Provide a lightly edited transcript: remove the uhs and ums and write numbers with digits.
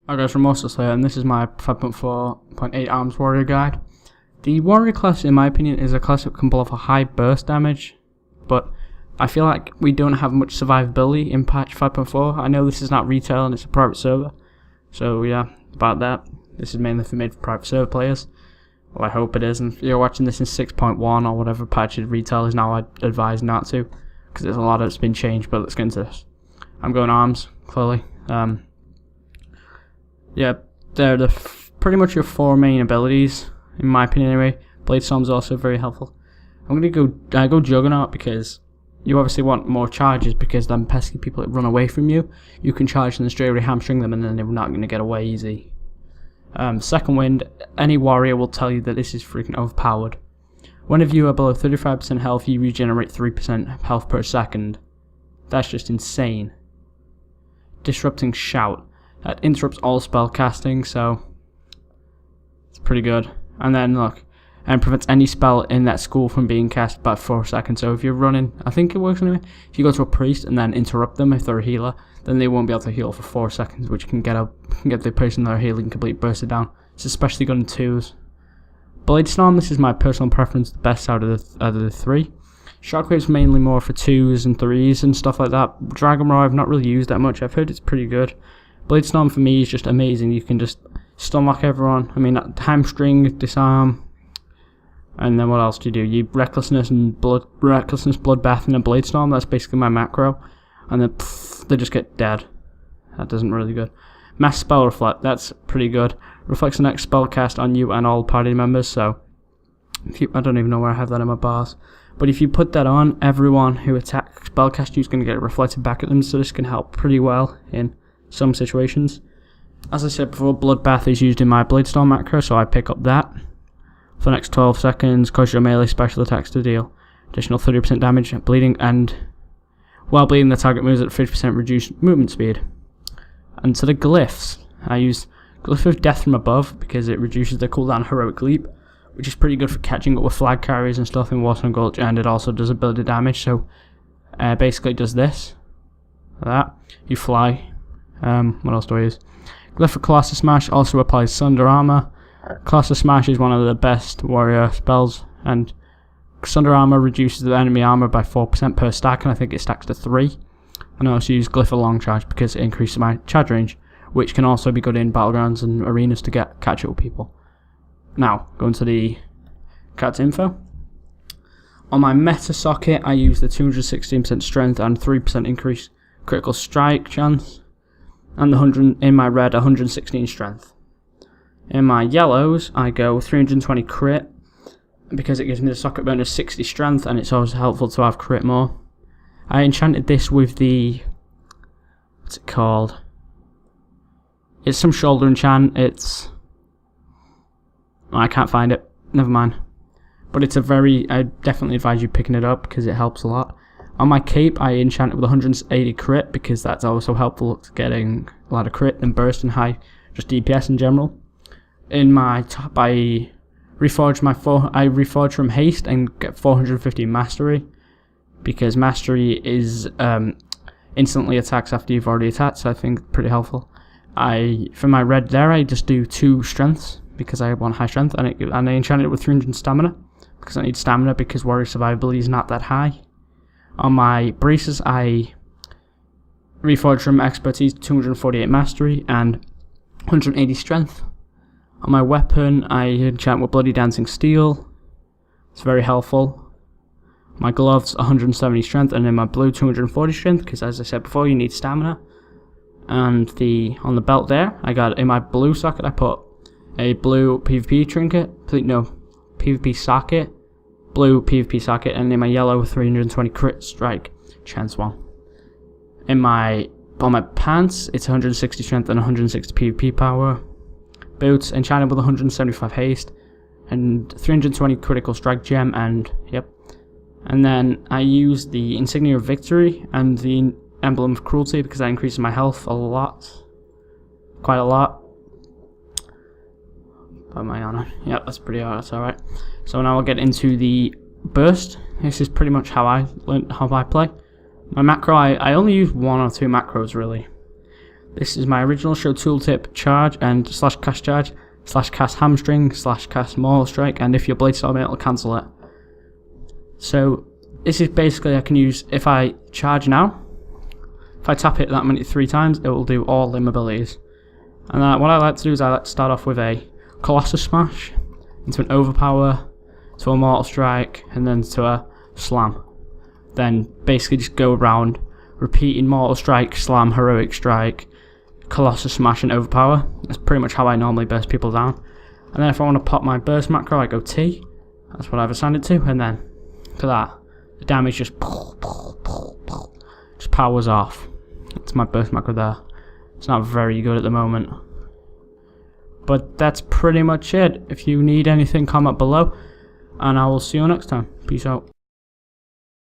Hi guys, from Slayer, and this is my 5.4.8 Arms Warrior guide. The Warrior class, in my opinion, is a class that can pull off a high burst damage, but I feel like we don't have much survivability in patch 5.4. I know this is not retail and it's a private server, so yeah, about that. This is mainly made for private server players. Well, I hope it is, and if you're watching this in 6.1 or whatever patch retail is now, I'd advise not to, because there's a lot that's been changed, but let's get into this. I'm going Arms, clearly. Yeah, they're pretty much your four main abilities, in my opinion anyway. Blade Storm's also very helpful. I'm gonna go Juggernaut because you obviously want more charges, because then pesky people that run away from you, you can charge and then straight away hamstring them and then they're not gonna get away easy. Second Wind, any warrior will tell you that this is freaking overpowered. Whenever you are below 35% health, you regenerate 3% health per second. That's just insane. Disrupting Shout. That interrupts all spell casting, so it's pretty good. And then look, and prevents any spell in that school from being cast by 4 seconds. So if you're running, I think it works anyway. If you go to a priest and then interrupt them if they're a healer, then they won't be able to heal for 4 seconds, which can get the person they're healing completely bursted down. It's especially good in 2s. Blade Storm, this is my personal preference, the best out of the 3. Shockwave's mainly more for 2s and 3s and stuff like that. Dragon Roar I've not really used that much. I've heard it's pretty good. Blade Storm for me is just amazing. You can just stun lock everyone. I mean, hamstring, disarm, and then what else do? You Recklessness, Bloodbath, and a Blade Storm. That's basically my macro, and then they just get dead. That doesn't really good. Mass Spell Reflect. That's pretty good. Reflects the next spell cast on you and all party members. So, I don't even know where I have that in my bars, but if you put that on, everyone who attacks spellcast you is going to get it reflected back at them. So this can help pretty well in some situations. As I said before, Bloodbath is used in my Blade Storm macro, so I pick up that. For the next 12 seconds, cause your melee special attacks to deal additional 30% damage, bleeding, and while bleeding the target moves at 50% reduced movement speed. And to the Glyphs, I use Glyph of Death from Above because it reduces the cooldown Heroic Leap, which is pretty good for catching up with flag carriers and stuff in Waterstone Gulch, and it also does ability damage, so basically it does this. That. You fly. What else do I use? Glyph of Colossus Smash also applies Sunder Armor. Colossus Smash is one of the best warrior spells, and Sunder Armor reduces the enemy armor by 4% per stack, and I think it stacks to 3. And I also use Glyph of Long Charge because it increases my charge range, which can also be good in battlegrounds and arenas to catch up with people. Now, going to the cat's info. On my meta socket, I use the 216% strength and 3% increase critical strike chance. And in my red, 116 strength. In my yellows, I go 320 crit, because it gives me the socket bonus 60 strength, and it's always helpful to have crit more. I enchanted this with the, what's it called? It's some shoulder enchant. I can't find it. Never mind. But it's I definitely advise you picking it up because it helps a lot. On my cape, I enchanted with 180 crit because that's also helpful to getting a lot of crit and burst and high, just DPS in general. In my top, I reforge from haste and get 450 mastery, because mastery is instantly attacks after you've already attacked, so I think pretty helpful. For my red there, I just do 2 strengths because I want high strength, and I enchanted it with 300 stamina because I need stamina because warrior survivability is not that high. On my braces, I reforge from expertise 248 mastery and 180 strength. On my weapon, I enchant with Bloody Dancing Steel. It's very helpful. My gloves, 170 strength, and in my blue, 240 strength, because as I said before, you need stamina. And on the belt there, I got in my blue socket, I put a blue PvP trinket, PvP socket, blue PvP socket, and in my yellow 320 crit strike chance one. On my pants, it's 160 strength and 160 PvP power. Boots enchanted with 175 haste and 320 critical strike gem, and yep. And then I use the insignia of victory and the emblem of cruelty because that increases my health a lot, quite a lot. By my honor, yeah, that's pretty hard. That's all right. So now I'll get into the burst. This is pretty much how I play. My macro, I only use 1 or 2 macros really. This is my original show tooltip charge and slash cast charge, slash cast hamstring, slash cast mortal strike, and if you're blade storm it'll cancel it. So this is basically I can use if I charge now. If I tap it that many 3 times, it will do all limb abilities. And what I like to do is I like to start off with a Colossus Smash, into an Overpower, to a Mortal Strike, and then to a Slam. Then basically just go around repeating Mortal Strike, Slam, Heroic Strike, Colossus Smash, and Overpower. That's pretty much how I normally burst people down. And then if I want to pop my burst macro, I go T. That's what I've assigned it to, and then for that, the damage just powers off. That's my burst macro there. It's not very good at the moment. But that's pretty much it. If you need anything, comment below. And I will see you next time. Peace out.